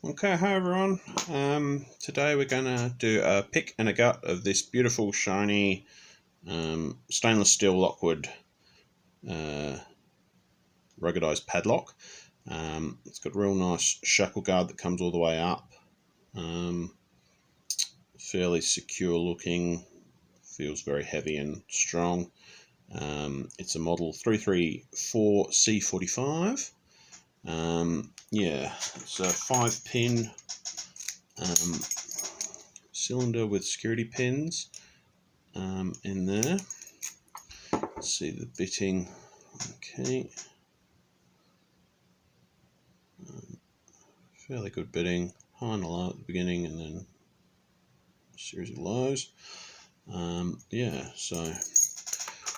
Okay, hi everyone. Today we're going to do a pick and a gut of this beautiful, shiny stainless steel Lockwood ruggedized padlock. It's got a real nice shackle guard that comes all the way up. Fairly secure looking, feels very heavy and strong. It's a model 334C45. It's a 5-pin cylinder with security pins in there. Let's see the bitting. Okay, fairly good bitting. High and low at the beginning, and then a series of lows. So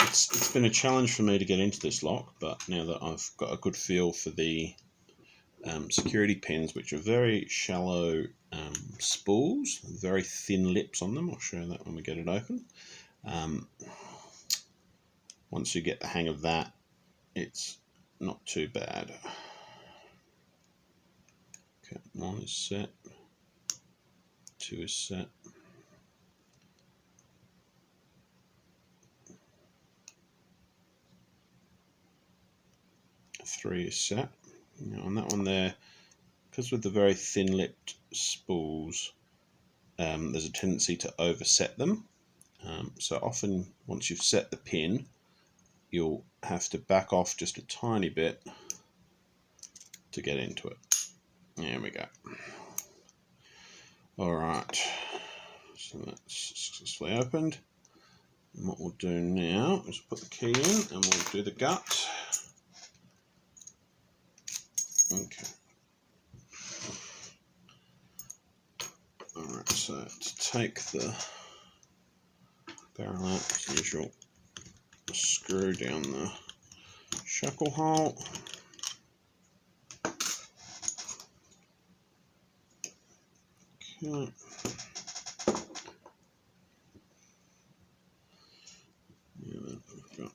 it's been a challenge for me to get into this lock, but now that I've got a good feel for the security pins, which are very shallow spools, very thin lips on them. I'll show that when we get it open. Once you get the hang of that, it's not too bad. Okay, 1 is set, 2 is set. 3 is set. Now on that one there, because with the very thin-lipped spools, there's a tendency to overset them. So often, once you've set the pin, you'll have to back off just a tiny bit to get into it. There we go. Alright, so that's successfully opened. And what we'll do now is put the key in and we'll do the gut. Okay. Alright, so to take the barrel out as usual, screw down the shackle hole. Okay. And then we've got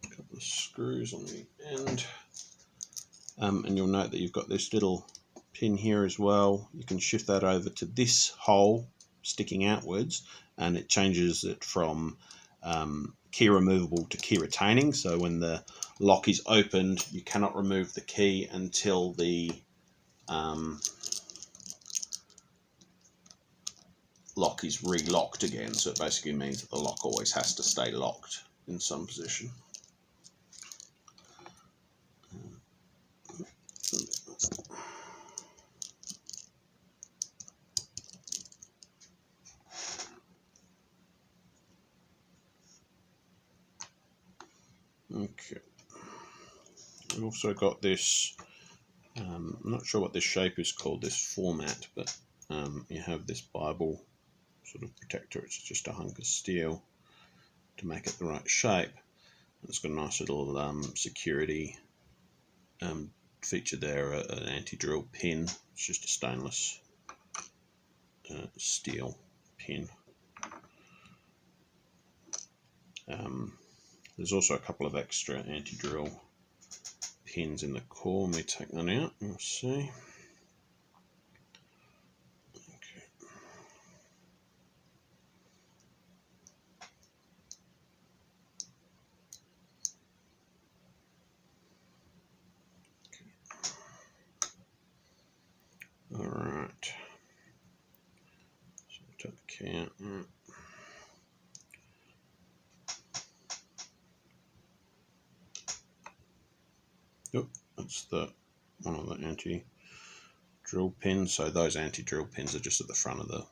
a couple of screws on the end. And you'll note that you've got this little pin here as well. You can shift that over to this hole sticking outwards, and it changes it from key removable to key retaining. So when the lock is opened, you cannot remove the key until the lock is re-locked again. So it basically means that the lock always has to stay locked in some position. Okay. We've also got this, I'm not sure what this shape is called, this format, but you have this Bible sort of protector. It's just a hunk of steel to make it the right shape. It's got a nice little security feature there, an anti-drill pin. It's just a stainless steel pin. There's also a couple of extra anti-drill pins in the core. Let me take that out and we'll see. Alright, so we'll take the key out. Right. Yep, that's the one of the anti-drill pins. So those anti-drill pins are just at the front of the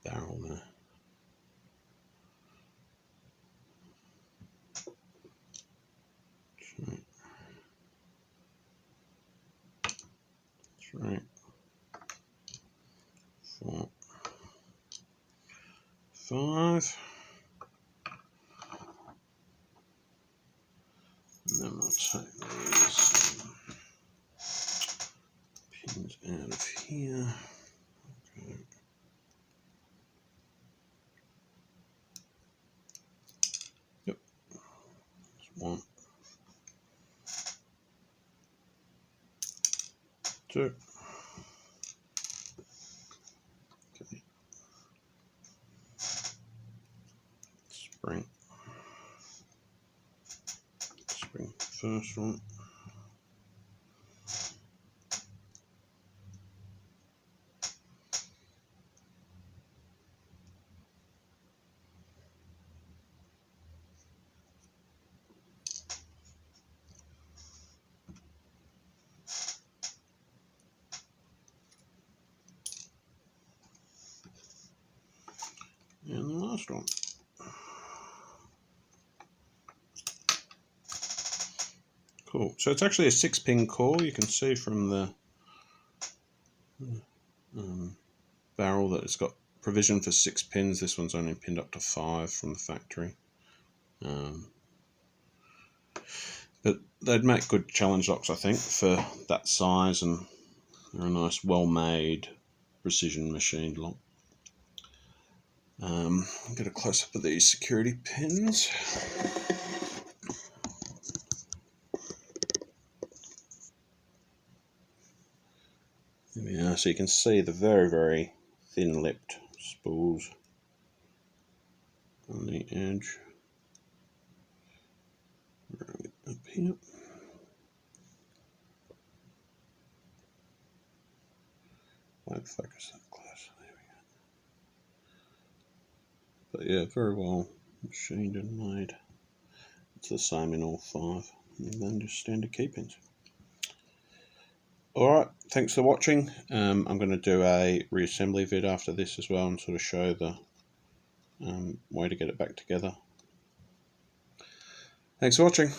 barrel there. Okay. 3, 4, 5. And then we'll take these pins out of here. Okay. Yep, that's one. 2. Okay. Spring first one. And the last one. Cool. So it's actually a 6-pin core. You can see from the barrel that it's got provision for 6 pins. This one's only pinned up to 5 from the factory. But they'd make good challenge locks, I think, for that size, and they're a nice, well-made, precision machined lock. Get a close-up of these security pins. There we are. So you can see the very, very thin-lipped spools on the edge. Right up here. Won't focus that close. There we go. But yeah, very well machined and made. It's the same in all 5, and then just standard key pins. Alright, thanks for watching. I'm going to do a reassembly vid after this as well, and sort of show the way to get it back together. Thanks for watching.